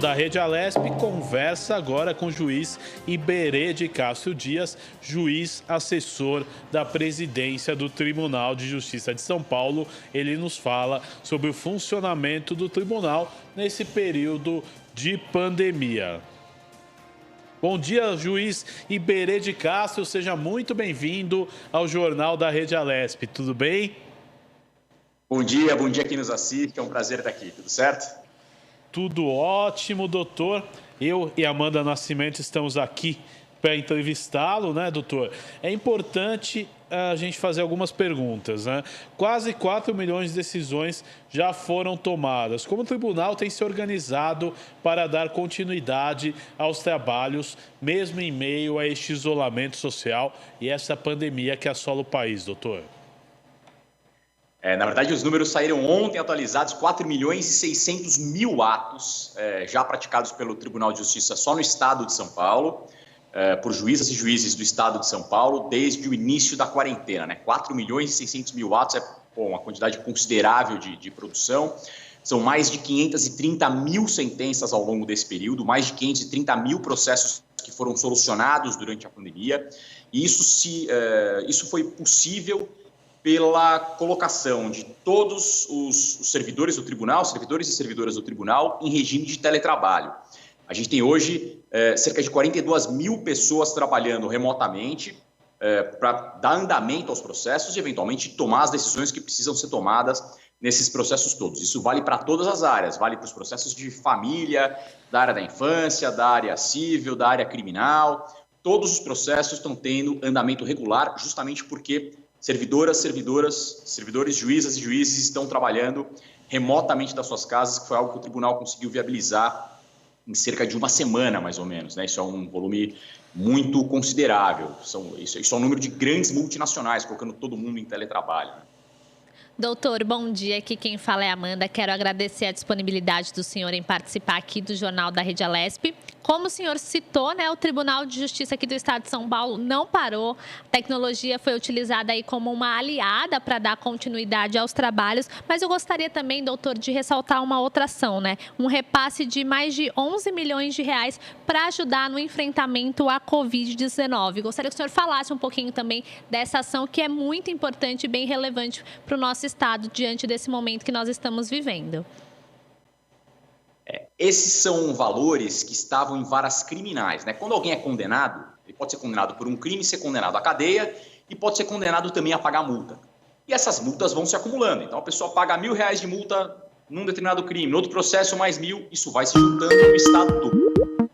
Da Rede Alesp conversa agora com o juiz Iberê de Castro Dias, juiz assessor da presidência do Tribunal de Justiça de São Paulo. Ele nos fala sobre o funcionamento do tribunal nesse período de pandemia. Bom dia, juiz Iberê de Castro, seja muito bem-vindo ao Jornal da Rede Alesp, tudo bem? Bom dia quem nos assiste, é um prazer estar aqui, tudo certo? Tudo ótimo, doutor. Eu e Amanda Nascimento estamos aqui para entrevistá-lo, né, doutor? É importante a gente fazer algumas perguntas, né? Quase 4 milhões de decisões já foram tomadas. Como o tribunal tem se organizado para dar continuidade aos trabalhos, mesmo em meio a este isolamento social e essa pandemia que assola o país, doutor? Na verdade, os números saíram ontem atualizados, 4 milhões e 600 mil atos já praticados pelo Tribunal de Justiça só no estado de São Paulo, por juízas e juízes do estado de São Paulo, desde o início da quarentena, né? 4 milhões e 600 mil atos é uma quantidade considerável de produção. São mais de 530 mil sentenças ao longo desse período, mais de 530 mil processos que foram solucionados durante a pandemia. E isso foi possível pela colocação de todos os servidores do tribunal, servidores e servidoras do tribunal, em regime de teletrabalho. A gente tem hoje cerca de 42 mil pessoas trabalhando remotamente para dar andamento aos processos e, eventualmente, tomar as decisões que precisam ser tomadas nesses processos todos. Isso vale para todas as áreas, vale para os processos de família, da área da infância, da área civil, da área criminal. Todos os processos estão tendo andamento regular, justamente porque servidores, juízas e juízes estão trabalhando remotamente das suas casas, que foi algo que o tribunal conseguiu viabilizar em cerca de uma semana, mais ou menos, né? Isso é um volume muito considerável. Isso é um número de grandes multinacionais, colocando todo mundo em teletrabalho, né? Doutor, bom dia. Aqui quem fala é a Amanda. Quero agradecer a disponibilidade do senhor em participar aqui do Jornal da Rede Alesp. Como o senhor citou, né, o Tribunal de Justiça aqui do Estado de São Paulo não parou. A tecnologia foi utilizada aí como uma aliada para dar continuidade aos trabalhos. Mas eu gostaria também, doutor, de ressaltar uma outra ação, né? Um repasse de mais de 11 milhões de reais para ajudar no enfrentamento à Covid-19. Gostaria que o senhor falasse um pouquinho também dessa ação que é muito importante e bem relevante para o nosso Estado diante desse momento que nós estamos vivendo. Esses são valores que estavam em varas criminais, né? Quando alguém é condenado, ele pode ser condenado por um crime, ser condenado à cadeia e pode ser condenado também a pagar multa. E essas multas vão se acumulando. Então a pessoa paga R$1.000 de multa num determinado crime, no outro processo mais 1.000, isso vai se juntando no Estado todo.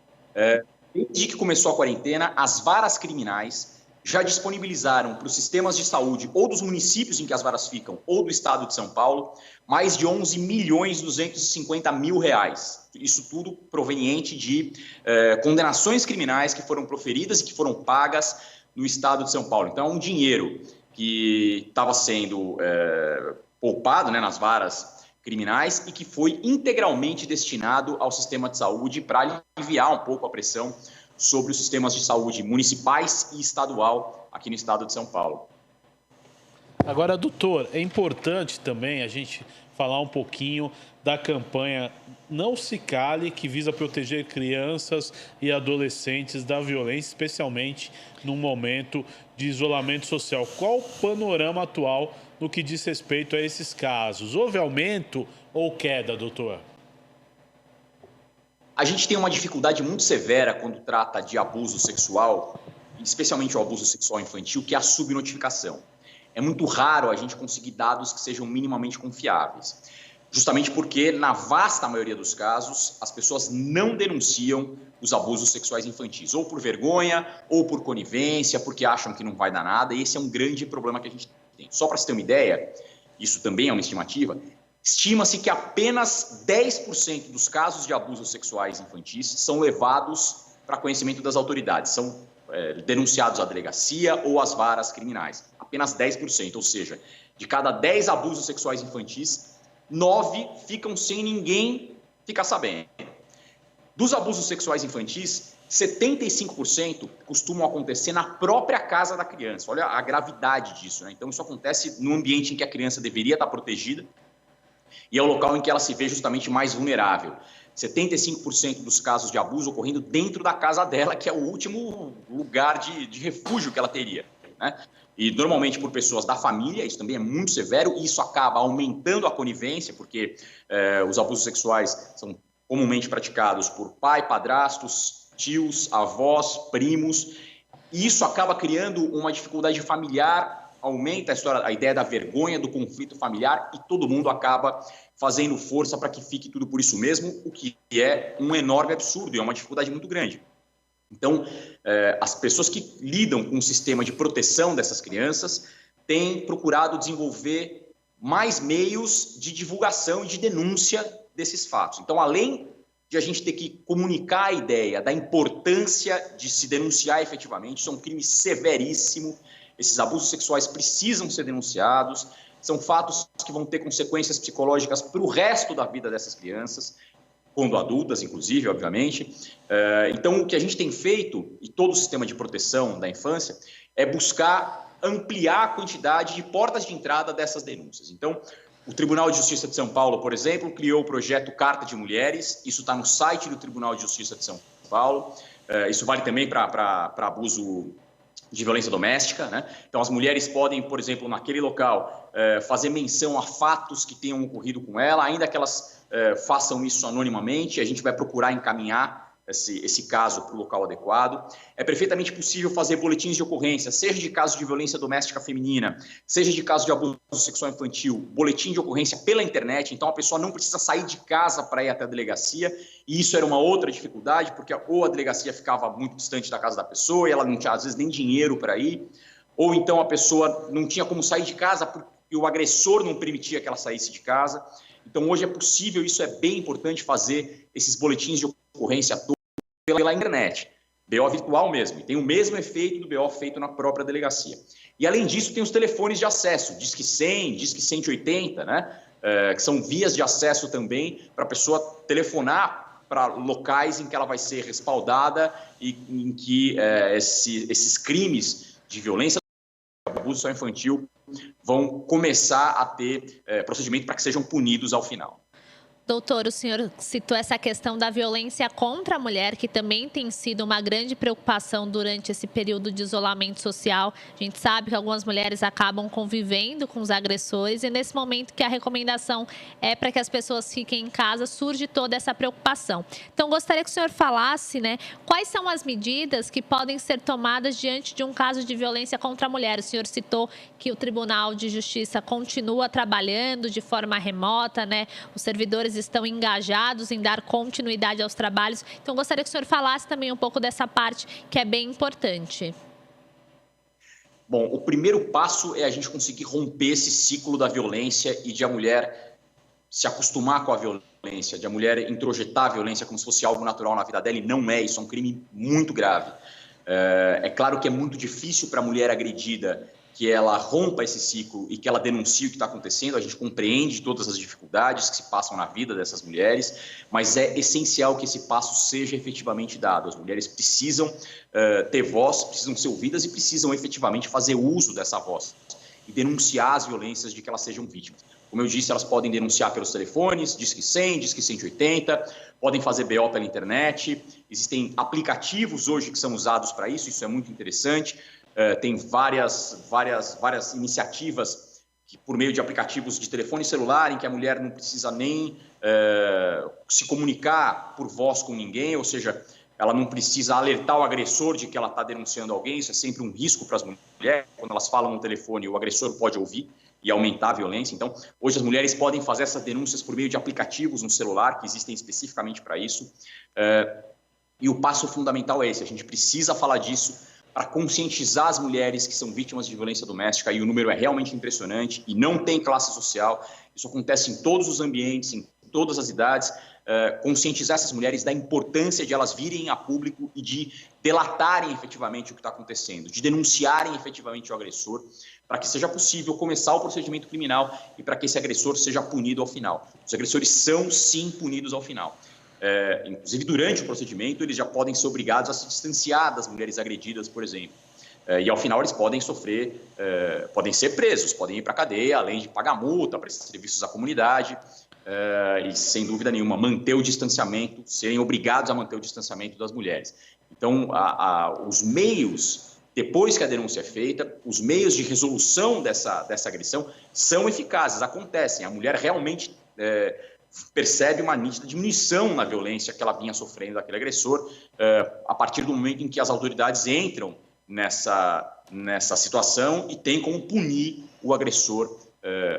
Desde que começou a quarentena, as varas criminais já disponibilizaram para os sistemas de saúde ou dos municípios em que as varas ficam ou do estado de São Paulo mais de 11 milhões 250 mil reais. Isso tudo proveniente de condenações criminais que foram proferidas e que foram pagas no estado de São Paulo. Então é um dinheiro que estava sendo poupado, né, nas varas criminais e que foi integralmente destinado ao sistema de saúde para aliviar um pouco a pressão sobre os sistemas de saúde municipais e estadual aqui no estado de São Paulo. Agora, doutor, é importante também a gente falar um pouquinho da campanha Não Se Cale, que visa proteger crianças e adolescentes da violência, especialmente num momento de isolamento social. Qual o panorama atual no que diz respeito a esses casos? Houve aumento ou queda, doutor? A gente tem uma dificuldade muito severa quando trata de abuso sexual, especialmente o abuso sexual infantil, que é a subnotificação. É muito raro a gente conseguir dados que sejam minimamente confiáveis, justamente porque, na vasta maioria dos casos, as pessoas não denunciam os abusos sexuais infantis, ou por vergonha, ou por conivência, porque acham que não vai dar nada, e esse é um grande problema que a gente tem. Só para você ter uma ideia, isso também é uma estimativa, estima-se que apenas 10% dos casos de abusos sexuais infantis são levados para conhecimento das autoridades, são denunciados à delegacia ou às varas criminais. Apenas 10%, ou seja, de cada 10 abusos sexuais infantis, 9 ficam sem ninguém ficar sabendo. Dos abusos sexuais infantis, 75% costumam acontecer na própria casa da criança. Olha a gravidade disso, né? Então, isso acontece no ambiente em que a criança deveria estar protegida e é o local em que ela se vê justamente mais vulnerável. 75% dos casos de abuso ocorrendo dentro da casa dela, que é o último lugar de refúgio que ela teria, né? E normalmente por pessoas da família, isso também é muito severo, e isso acaba aumentando a conivência, porque os abusos sexuais são comumente praticados por pai, padrastos, tios, avós, primos, e isso acaba criando uma dificuldade familiar, aumenta a ideia da vergonha, do conflito familiar, e todo mundo acaba fazendo força para que fique tudo por isso mesmo, o que é um enorme absurdo e é uma dificuldade muito grande. Então, as pessoas que lidam com o sistema de proteção dessas crianças têm procurado desenvolver mais meios de divulgação e de denúncia desses fatos. Então, além de a gente ter que comunicar a ideia da importância de se denunciar efetivamente, isso é um crime severíssimo, esses abusos sexuais precisam ser denunciados, são fatos que vão ter consequências psicológicas para o resto da vida dessas crianças, quando adultas, inclusive, obviamente. Então, o que a gente tem feito, e todo o sistema de proteção da infância, é buscar ampliar a quantidade de portas de entrada dessas denúncias. Então, o Tribunal de Justiça de São Paulo, por exemplo, criou o projeto Carta de Mulheres, isso está no site do Tribunal de Justiça de São Paulo, isso vale também para abuso de violência doméstica, né? Então, as mulheres podem, por exemplo, naquele local, fazer menção a fatos que tenham ocorrido com ela, ainda que elas façam isso anonimamente, a gente vai procurar encaminhar esse caso para o local adequado. É perfeitamente possível fazer boletins de ocorrência, seja de caso de violência doméstica feminina, seja de caso de abuso sexual infantil, boletim de ocorrência pela internet, então a pessoa não precisa sair de casa para ir até a delegacia, e isso era uma outra dificuldade, porque ou a delegacia ficava muito distante da casa da pessoa, e ela não tinha, às vezes, nem dinheiro para ir, ou então a pessoa não tinha como sair de casa porque o agressor não permitia que ela saísse de casa. Então, hoje é possível, isso é bem importante, fazer esses boletins de ocorrência pela internet, BO virtual mesmo, e tem o mesmo efeito do BO feito na própria delegacia. E, além disso, tem os telefones de acesso, Disque 100, Disque 180, né? Que são vias de acesso também para a pessoa telefonar para locais em que ela vai ser respaldada e em que esses crimes de violência, abuso sexual infantil vão começar a ter procedimento para que sejam punidos ao final. Doutor, o senhor citou essa questão da violência contra a mulher, que também tem sido uma grande preocupação durante esse período de isolamento social. A gente sabe que algumas mulheres acabam convivendo com os agressores e nesse momento que a recomendação é para que as pessoas fiquem em casa, surge toda essa preocupação. Então, gostaria que o senhor falasse, né, quais são as medidas que podem ser tomadas diante de um caso de violência contra a mulher. O senhor citou que o Tribunal de Justiça continua trabalhando de forma remota, né? Os servidores estão engajados em dar continuidade aos trabalhos. Então, gostaria que o senhor falasse também um pouco dessa parte que é bem importante. Bom, o primeiro passo é a gente conseguir romper esse ciclo da violência e de a mulher se acostumar com a violência, de a mulher introjetar a violência como se fosse algo natural na vida dela, e não é, isso é um crime muito grave. É claro que é muito difícil para a mulher agredida que ela rompa esse ciclo e que ela denuncie o que está acontecendo. A gente compreende todas as dificuldades que se passam na vida dessas mulheres, mas é essencial que esse passo seja efetivamente dado. As mulheres precisam ter voz, precisam ser ouvidas e precisam efetivamente fazer uso dessa voz e denunciar as violências de que elas sejam vítimas. Como eu disse, elas podem denunciar pelos telefones, Disque 100, Disque 180, podem fazer BO pela internet. Existem aplicativos hoje que são usados para isso é muito interessante. Tem várias iniciativas que, por meio de aplicativos de telefone celular, em que a mulher não precisa nem se comunicar por voz com ninguém, ou seja, ela não precisa alertar o agressor de que ela está denunciando alguém. Isso é sempre um risco para as mulheres. Quando elas falam no telefone, o agressor pode ouvir e aumentar a violência. Então, hoje as mulheres podem fazer essas denúncias por meio de aplicativos no celular, que existem especificamente para isso. E o passo fundamental é esse: a gente precisa falar disso para conscientizar as mulheres que são vítimas de violência doméstica, e o número é realmente impressionante e não tem classe social. Isso acontece em todos os ambientes, em todas as idades. Conscientizar essas mulheres da importância de elas virem a público e de delatarem efetivamente o que está acontecendo, de denunciarem efetivamente o agressor, para que seja possível começar o procedimento criminal e para que esse agressor seja punido ao final. Os agressores são, sim, punidos ao final. Inclusive, durante o procedimento, eles já podem ser obrigados a se distanciar das mulheres agredidas, por exemplo. E, ao final, eles podem podem ser presos, podem ir para a cadeia, além de pagar multa, prestar serviços à comunidade. e, sem dúvida nenhuma, manter o distanciamento, serem obrigados a manter o distanciamento das mulheres. Então, os meios, depois que a denúncia é feita, os meios de resolução dessa agressão são eficazes, acontecem. A mulher realmente percebe uma nítida diminuição na violência que ela vinha sofrendo daquele agressor, a partir do momento em que as autoridades entram nessa situação e tem como punir o agressor,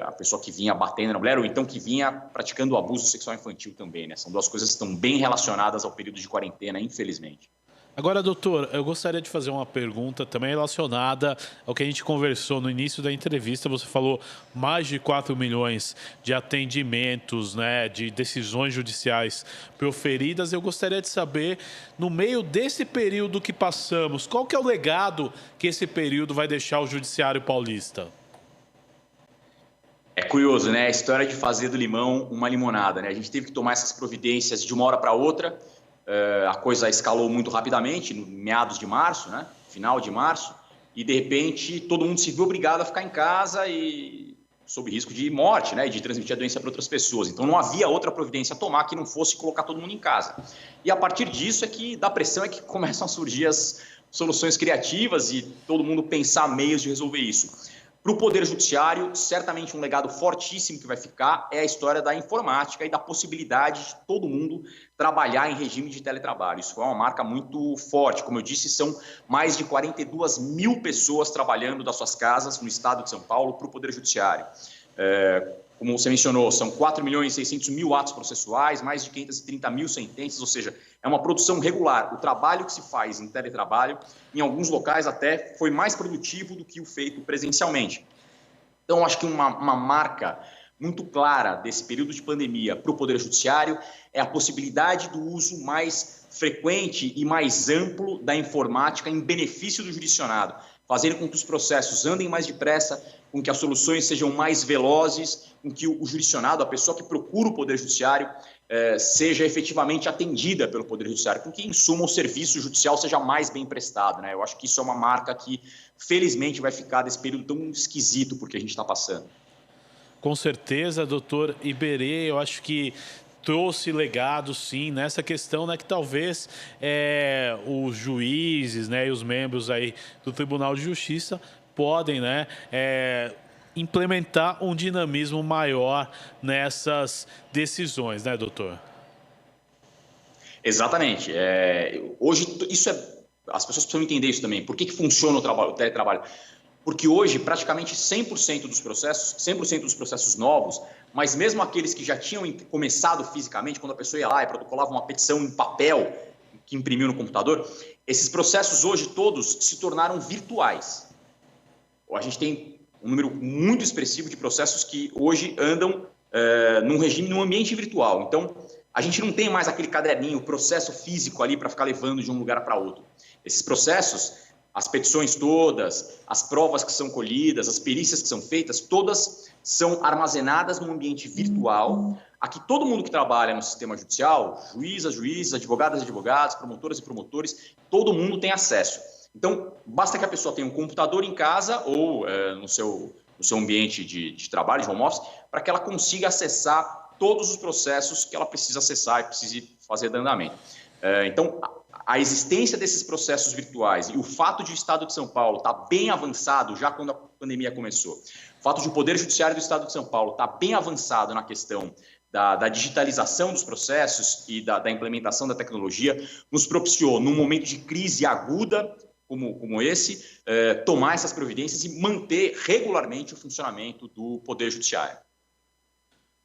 a pessoa que vinha batendo na mulher ou então que vinha praticando o abuso sexual infantil também, né? São duas coisas que estão bem relacionadas ao período de quarentena, infelizmente. Agora, doutor, eu gostaria de fazer uma pergunta também relacionada ao que a gente conversou no início da entrevista. Você falou mais de 4 milhões de atendimentos, né, de decisões judiciais proferidas. Eu gostaria de saber, no meio desse período que passamos, qual que é o legado que esse período vai deixar ao Judiciário Paulista? É curioso, né? A história de fazer do limão uma limonada, né? A gente teve que tomar essas providências de uma hora para outra. A coisa escalou muito rapidamente, no meados de março, né? Final de março, e de repente todo mundo se viu obrigado a ficar em casa e sob risco de morte, né? E de transmitir a doença para outras pessoas. Então não havia outra providência a tomar que não fosse colocar todo mundo em casa. E a partir disso da pressão é que começam a surgir as soluções criativas e todo mundo pensar meios de resolver isso. Para o Poder Judiciário, certamente um legado fortíssimo que vai ficar é a história da informática e da possibilidade de todo mundo trabalhar em regime de teletrabalho. Isso é uma marca muito forte. Como eu disse, são mais de 42 mil pessoas trabalhando das suas casas no estado de São Paulo para o Poder Judiciário. Como você mencionou, são 4 milhões e 600 mil atos processuais, mais de 530 mil sentenças, ou seja, é uma produção regular. O trabalho que se faz em teletrabalho, em alguns locais até, foi mais produtivo do que o feito presencialmente. Então, acho que uma marca muito clara desse período de pandemia para o Poder Judiciário é a possibilidade do uso mais frequente e mais amplo da informática em benefício do jurisdicionado, fazendo com que os processos andem mais depressa, com que as soluções sejam mais velozes, com que o jurisdicionado, a pessoa que procura o Poder Judiciário, seja efetivamente atendida pelo Poder Judiciário, com que, em suma, o serviço judicial seja mais bem prestado, né? Eu acho que isso é uma marca que, felizmente, vai ficar desse período tão esquisito porque a gente está passando. Com certeza, doutor Iberê, eu acho que trouxe legado, sim, nessa questão, né, que talvez os juízes, né, e os membros aí do Tribunal de Justiça podem, né, implementar um dinamismo maior nessas decisões, né, doutor? Exatamente. Hoje, as pessoas precisam entender isso também. Por que funciona o teletrabalho? Porque hoje, praticamente 100% dos processos novos, mas mesmo aqueles que já tinham começado fisicamente, quando a pessoa ia lá e protocolava uma petição em papel, que imprimiu no computador, esses processos hoje todos se tornaram virtuais. A gente tem um número muito expressivo de processos que hoje andam num ambiente virtual. Então, a gente não tem mais aquele caderninho, processo físico ali para ficar levando de um lugar para outro. Esses processos, as petições todas, as provas que são colhidas, as perícias que são feitas, todas são armazenadas num ambiente virtual. Aqui todo mundo que trabalha no sistema judicial, juízas, juízes, advogadas e advogados, promotoras e promotores, todo mundo tem acesso. Então, basta que a pessoa tenha um computador em casa ou no seu ambiente de trabalho, de home office, para que ela consiga acessar todos os processos que ela precisa acessar e precise fazer de andamento. Então, a existência desses processos virtuais e o fato de o Estado de São Paulo estar bem avançado já quando a pandemia começou, o fato de o Poder Judiciário do Estado de São Paulo estar bem avançado na questão da digitalização dos processos e da implementação da tecnologia, nos propiciou, num momento de crise aguda como esse, tomar essas providências e manter regularmente o funcionamento do Poder Judiciário.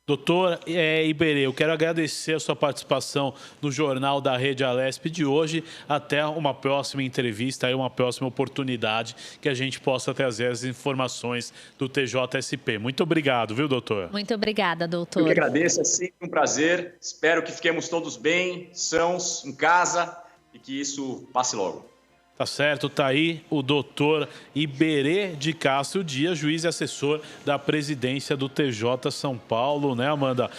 Doutor Iberê, eu quero agradecer a sua participação no Jornal da Rede Alesp de hoje. Até uma próxima entrevista, uma próxima oportunidade que a gente possa trazer as informações do TJSP. Muito obrigado, viu, doutor? Muito obrigada, doutor. Eu que agradeço, é sempre um prazer. Espero que fiquemos todos bem, sãos, em casa e que isso passe logo. Tá certo, tá aí o doutor Iberê de Castro Dias, juiz e assessor da presidência do TJ São Paulo, né, Amanda?